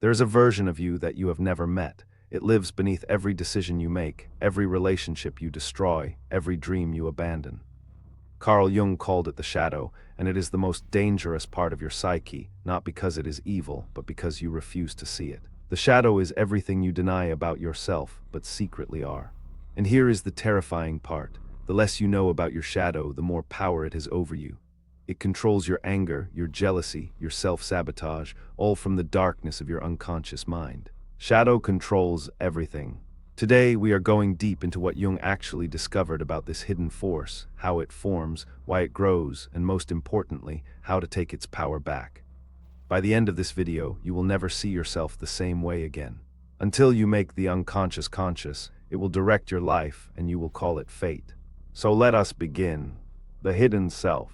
There is a version of you that you have never met. It lives beneath every decision you make, every relationship you destroy, every dream you abandon. Carl Jung called it the shadow, and it is the most dangerous part of your psyche, not because it is evil, but because you refuse to see it. The shadow is everything you deny about yourself, but secretly are. And here is the terrifying part. The less you know about your shadow, the more power it has over you. It controls your anger, your jealousy, your self-sabotage, all from the darkness of your unconscious mind. Shadow controls everything. Today, we are going deep into what Jung actually discovered about this hidden force, how it forms, why it grows, and most importantly, how to take its power back. By the end of this video, you will never see yourself the same way again. Until you make the unconscious conscious, it will direct your life, and you will call it fate. So let us begin. The hidden self.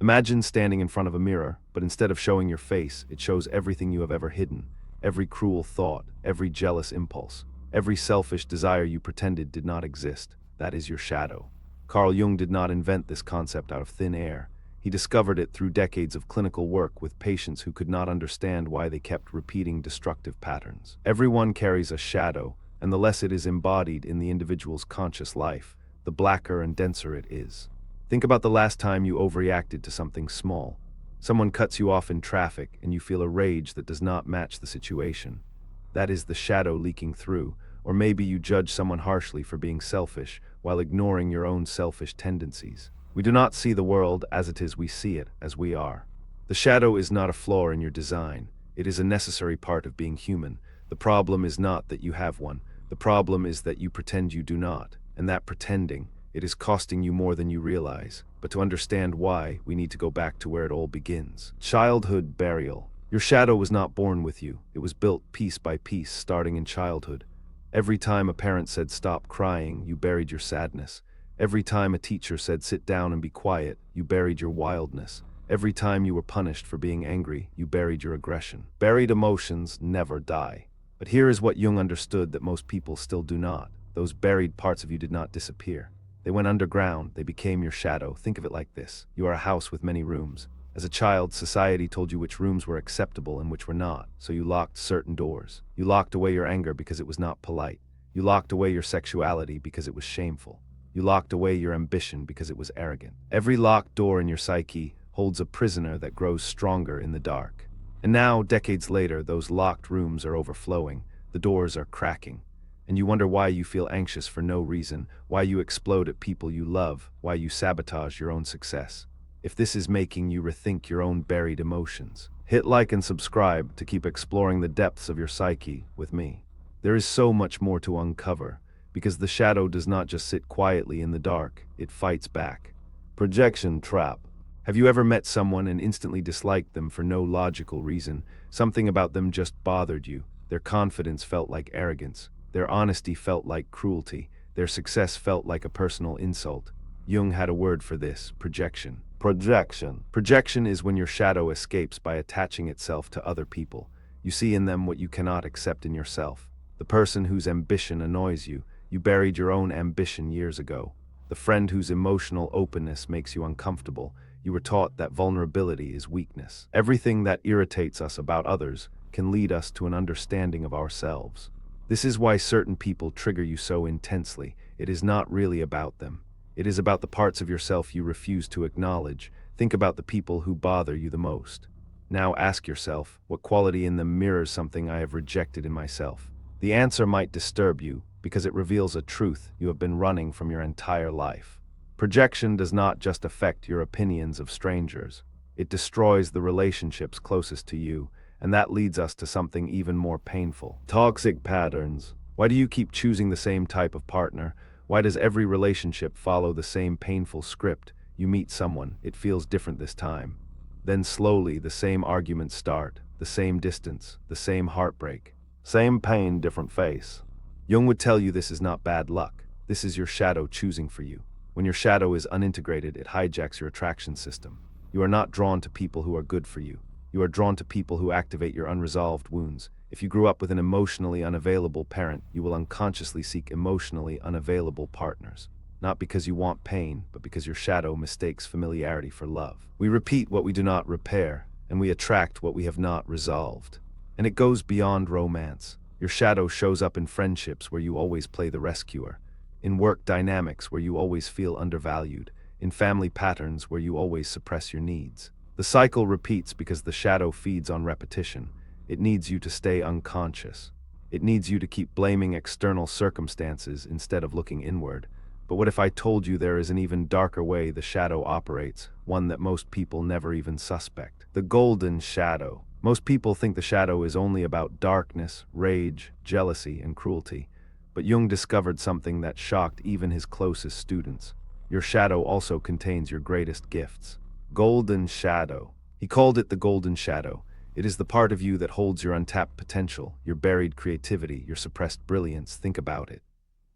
Imagine standing in front of a mirror, but instead of showing your face, it shows everything you have ever hidden, every cruel thought, every jealous impulse. Every selfish desire you pretended did not exist. That is your shadow. Carl Jung did not invent this concept out of thin air. He discovered it through decades of clinical work with patients who could not understand why they kept repeating destructive patterns. Everyone carries a shadow, and the less it is embodied in the individual's conscious life, the blacker and denser it is. Think about the last time you overreacted to something small. Someone cuts you off in traffic, and you feel a rage that does not match the situation. That is the shadow leaking through. Or maybe you judge someone harshly for being selfish while ignoring your own selfish tendencies. We do not see the world as it is, we see it as we are. The shadow is not a flaw in your design. It is a necessary part of being human. The problem is not that you have one. The problem is that you pretend you do not. And that pretending, it is costing you more than you realize. But to understand why, we need to go back to where it all begins. Childhood burial. Your shadow was not born with you. It was built piece by piece, starting in childhood. Every time a parent said stop crying, you buried your sadness. Every time a teacher said sit down and be quiet, you buried your wildness. Every time you were punished for being angry, you buried your aggression. Buried emotions never die. But here is what Jung understood that most people still do not. Those buried parts of you did not disappear. They went underground. They became your shadow. Think of it like this. You are a house with many rooms. As a child, society told you which rooms were acceptable and which were not, so you locked certain doors. You locked away your anger because it was not polite. You locked away your sexuality because it was shameful. You locked away your ambition because it was arrogant. Every locked door in your psyche holds a prisoner that grows stronger in the dark. And now, decades later, those locked rooms are overflowing. The doors are cracking. And you wonder why you feel anxious for no reason, why you explode at people you love, why you sabotage your own success. If this is making you rethink your own buried emotions, hit like and subscribe to keep exploring the depths of your psyche with me. There is so much more to uncover, because the shadow does not just sit quietly in the dark, it fights back. Projection trap. Have you ever met someone and instantly disliked them for no logical reason? Something about them just bothered you. Their confidence felt like arrogance. Their honesty felt like cruelty. Their success felt like a personal insult. Jung had a word for this: projection. Projection. Projection is when your shadow escapes by attaching itself to other people. You see in them what you cannot accept in yourself. The person whose ambition annoys you, you buried your own ambition years ago. The friend whose emotional openness makes you uncomfortable, you were taught that vulnerability is weakness. Everything that irritates us about others can lead us to an understanding of ourselves. This is why certain people trigger you so intensely. It is not really about them. It is about the parts of yourself you refuse to acknowledge. Think about the people who bother you the most. Now ask yourself, what quality in them mirrors something I have rejected in myself? The answer might disturb you, because it reveals a truth you have been running from your entire life. Projection does not just affect your opinions of strangers. It destroys the relationships closest to you, and that leads us to something even more painful. Toxic patterns. Why do you keep choosing the same type of partner? Why does every relationship follow the same painful script? You meet someone, it feels different this time. Then slowly, the same arguments start, the same distance, the same heartbreak. Same pain, different face. Jung would tell you this is not bad luck. This is your shadow choosing for you. When your shadow is unintegrated, it hijacks your attraction system. You are not drawn to people who are good for you. You are drawn to people who activate your unresolved wounds. If you grew up with an emotionally unavailable parent, you will unconsciously seek emotionally unavailable partners. Not because you want pain, but because your shadow mistakes familiarity for love. We repeat what we do not repair, and we attract what we have not resolved. And it goes beyond romance. Your shadow shows up in friendships where you always play the rescuer, in work dynamics where you always feel undervalued, in family patterns where you always suppress your needs. The cycle repeats because the shadow feeds on repetition. It needs you to stay unconscious. It needs you to keep blaming external circumstances instead of looking inward. But what if I told you there is an even darker way the shadow operates, one that most people never even suspect? The golden shadow. Most people think the shadow is only about darkness, rage, jealousy, and cruelty. But Jung discovered something that shocked even his closest students. Your shadow also contains your greatest gifts. Golden shadow. He called it the golden shadow. It is the part of you that holds your untapped potential, your buried creativity, your suppressed brilliance. Think about it.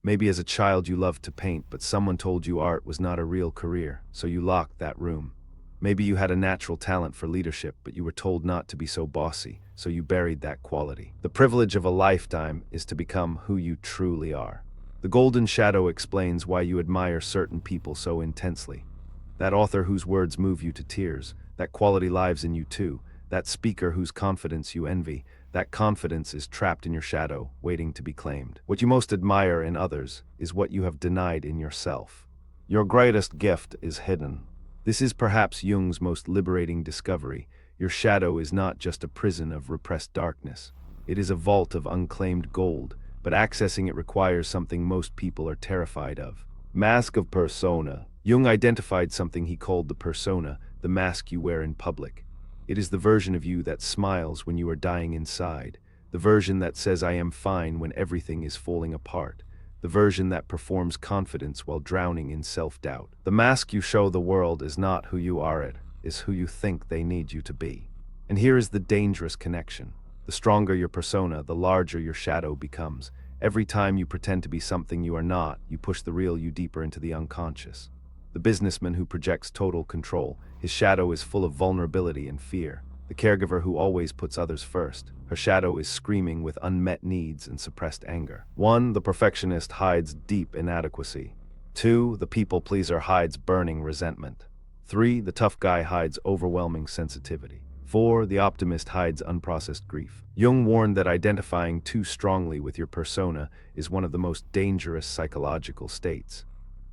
Maybe as a child you loved to paint, but someone told you art was not a real career, so you locked that room. Maybe you had a natural talent for leadership, but you were told not to be so bossy, so you buried that quality. The privilege of a lifetime is to become who you truly are. The golden shadow explains why you admire certain people so intensely. That author whose words move you to tears, that quality lives in you too, that speaker whose confidence you envy, that confidence is trapped in your shadow, waiting to be claimed. What you most admire in others is what you have denied in yourself. Your greatest gift is hidden. This is perhaps Jung's most liberating discovery. Your shadow is not just a prison of repressed darkness. It is a vault of unclaimed gold, but accessing it requires something most people are terrified of. Mask of persona. Jung identified something he called the persona, the mask you wear in public. It is the version of you that smiles when you are dying inside, the version that says I am fine when everything is falling apart, the version that performs confidence while drowning in self-doubt. The mask you show the world is not who you are, it is who you think they need you to be. And here is the dangerous connection. The stronger your persona, the larger your shadow becomes. Every time you pretend to be something you are not, you push the real you deeper into the unconscious. The businessman who projects total control, his shadow is full of vulnerability and fear. The caregiver who always puts others first, her shadow is screaming with unmet needs and suppressed anger. 1. The perfectionist hides deep inadequacy. 2. The people pleaser hides burning resentment. 3. The tough guy hides overwhelming sensitivity. 4. The optimist hides unprocessed grief. Jung warned that identifying too strongly with your persona is one of the most dangerous psychological states.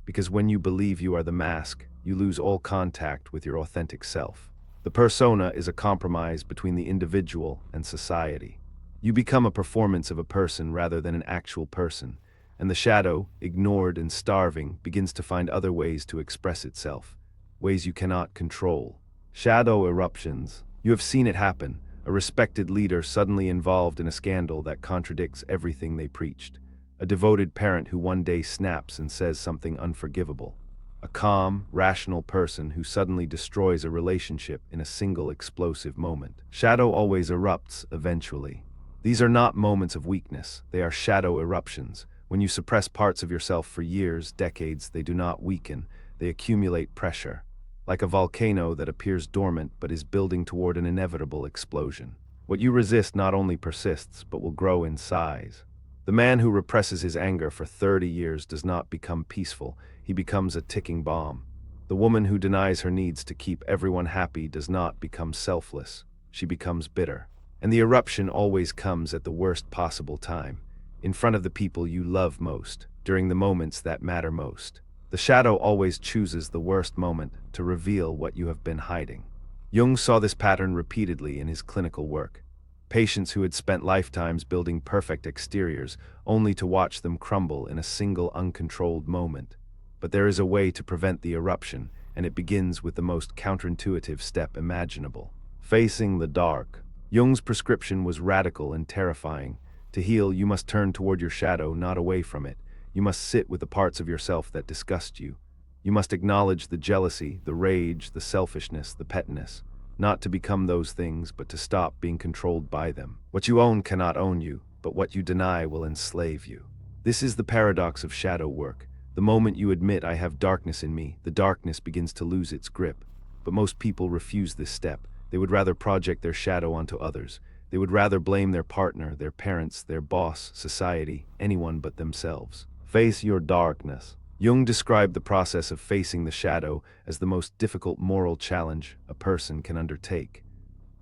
Because when you believe you are the mask, you lose all contact with your authentic self. The persona is a compromise between the individual and society. You become a performance of a person rather than an actual person, and the shadow, ignored and starving, begins to find other ways to express itself, ways you cannot control. Shadow eruptions. You have seen it happen, a respected leader suddenly involved in a scandal that contradicts everything they preached. A devoted parent who one day snaps and says something unforgivable. A calm, rational person who suddenly destroys a relationship in a single explosive moment. Shadow always erupts eventually. These are not moments of weakness, they are shadow eruptions. When you suppress parts of yourself for years, decades, they do not weaken, they accumulate pressure. Like a volcano that appears dormant but is building toward an inevitable explosion. What you resist not only persists, but will grow in size. The man who represses his anger for 30 years does not become peaceful, he becomes a ticking bomb. The woman who denies her needs to keep everyone happy does not become selfless, she becomes bitter. And the eruption always comes at the worst possible time, in front of the people you love most, during the moments that matter most. The shadow always chooses the worst moment to reveal what you have been hiding. Jung saw this pattern repeatedly in his clinical work. Patients who had spent lifetimes building perfect exteriors, only to watch them crumble in a single uncontrolled moment. But there is a way to prevent the eruption, and it begins with the most counterintuitive step imaginable. Facing the dark. Jung's prescription was radical and terrifying. To heal, you must turn toward your shadow, not away from it. You must sit with the parts of yourself that disgust you. You must acknowledge the jealousy, the rage, the selfishness, the pettiness. Not to become those things, but to stop being controlled by them. What you own cannot own you, but what you deny will enslave you. This is the paradox of shadow work. The moment you admit I have darkness in me, the darkness begins to lose its grip. But most people refuse this step. They would rather project their shadow onto others. They would rather blame their partner, their parents, their boss, society, anyone but themselves. Face your darkness. Jung described the process of facing the shadow as the most difficult moral challenge a person can undertake.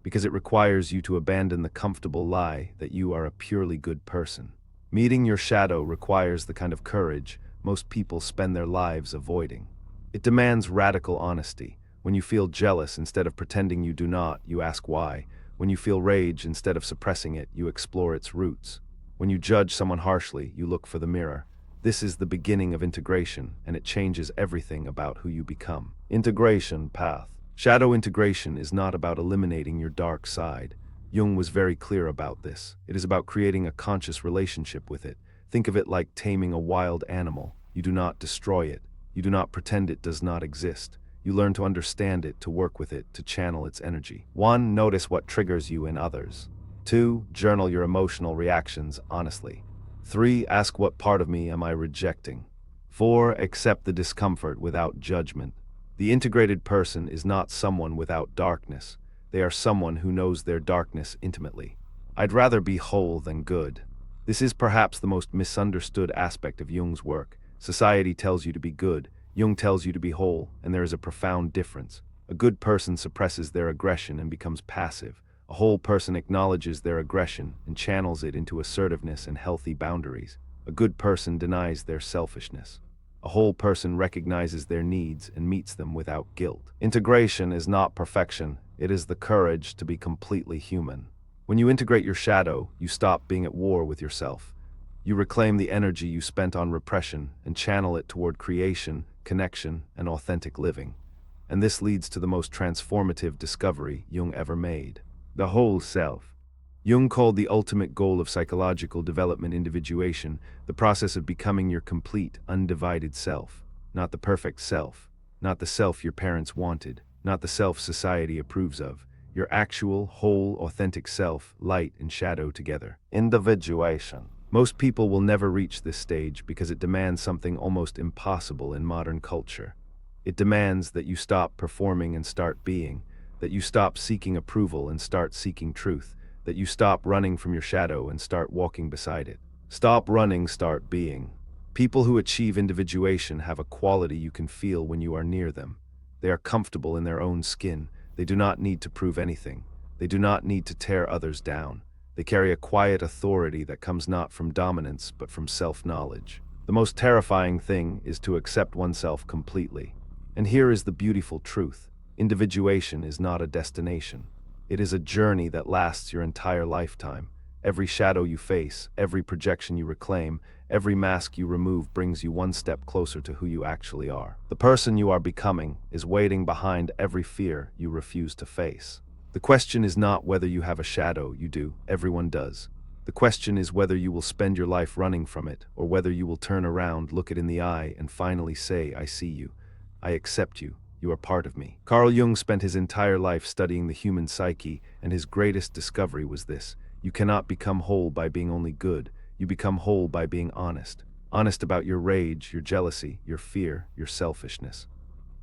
because it requires you to abandon the comfortable lie that you are a purely good person. Meeting your shadow requires the kind of courage most people spend their lives avoiding. It demands radical honesty. When you feel jealous, instead of pretending you do not, you ask why. When you feel rage, instead of suppressing it, you explore its roots. When you judge someone harshly, you look for the mirror. This is the beginning of integration, and it changes everything about who you become. Integration path. Shadow integration is not about eliminating your dark side. Jung was very clear about this. It is about creating a conscious relationship with it. Think of it like taming a wild animal. You do not destroy it. You do not pretend it does not exist. You learn to understand it, to work with it, to channel its energy. 1. Notice what triggers you in others. 2. Journal your emotional reactions honestly. 3. Ask, what part of me am I rejecting? 4. Accept the discomfort without judgment. The integrated person is not someone without darkness. They are someone who knows their darkness intimately. I'd rather be whole than good. This is perhaps the most misunderstood aspect of Jung's work. Society tells you to be good, Jung tells you to be whole, and there is a profound difference. A good person suppresses their aggression and becomes passive. A whole person acknowledges their aggression and channels it into assertiveness and healthy boundaries. A good person denies their selfishness. A whole person recognizes their needs and meets them without guilt. Integration is not perfection. It is the courage to be completely human. When you integrate your shadow, you stop being at war with yourself. You reclaim the energy you spent on repression and channel it toward creation, connection, and authentic living. And this leads to the most transformative discovery Jung ever made: the whole self. Jung called the ultimate goal of psychological development individuation, the process of becoming your complete, undivided self. Not the perfect self, not the self your parents wanted, not the self society approves of. Your actual, whole, authentic self, light and shadow together. Individuation. Most people will never reach this stage because it demands something almost impossible in modern culture. It demands that you stop performing and start being, that you stop seeking approval and start seeking truth, that you stop running from your shadow and start walking beside it. Stop running, start being. People who achieve individuation have a quality you can feel when you are near them. They are comfortable in their own skin. They do not need to prove anything. They do not need to tear others down. They carry a quiet authority that comes not from dominance, but from self-knowledge. The most terrifying thing is to accept oneself completely. And here is the beautiful truth. Individuation is not a destination. It is a journey that lasts your entire lifetime. Every shadow you face, every projection you reclaim, every mask you remove brings you one step closer to who you actually are. The person you are becoming is waiting behind every fear you refuse to face. The question is not whether you have a shadow. You do. Everyone does. The question is whether you will spend your life running from it, or whether you will turn around, look it in the eye, and finally say, I see you. I accept you. You are part of me. Carl Jung spent his entire life studying the human psyche, and his greatest discovery was this: you cannot become whole by being only good. You become whole by being honest. Honest about your rage, your jealousy, your fear, your selfishness.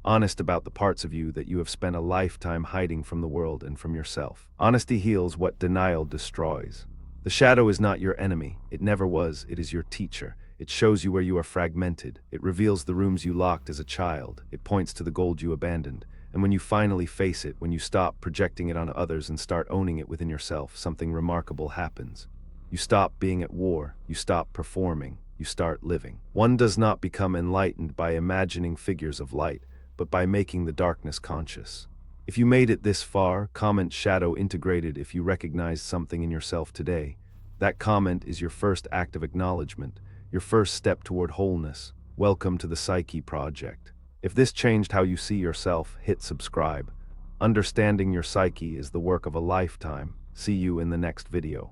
Honest about the parts of you that you have spent a lifetime hiding from the world and from yourself. Honesty heals what denial destroys. The shadow is not your enemy. It never was. It is your teacher. It shows you where you are fragmented. It reveals the rooms you locked as a child. It points to the gold you abandoned. And when you finally face it, when you stop projecting it on others and start owning it within yourself, something remarkable happens. You stop being at war. You stop performing. You start living. One does not become enlightened by imagining figures of light, but by making the darkness conscious. If you made it this far, comment shadow integrated if you recognize something in yourself today. That comment is your first act of acknowledgement, your first step toward wholeness. Welcome to the Psyche Project. If this changed how you see yourself, hit subscribe. Understanding your psyche is the work of a lifetime. See you in the next video.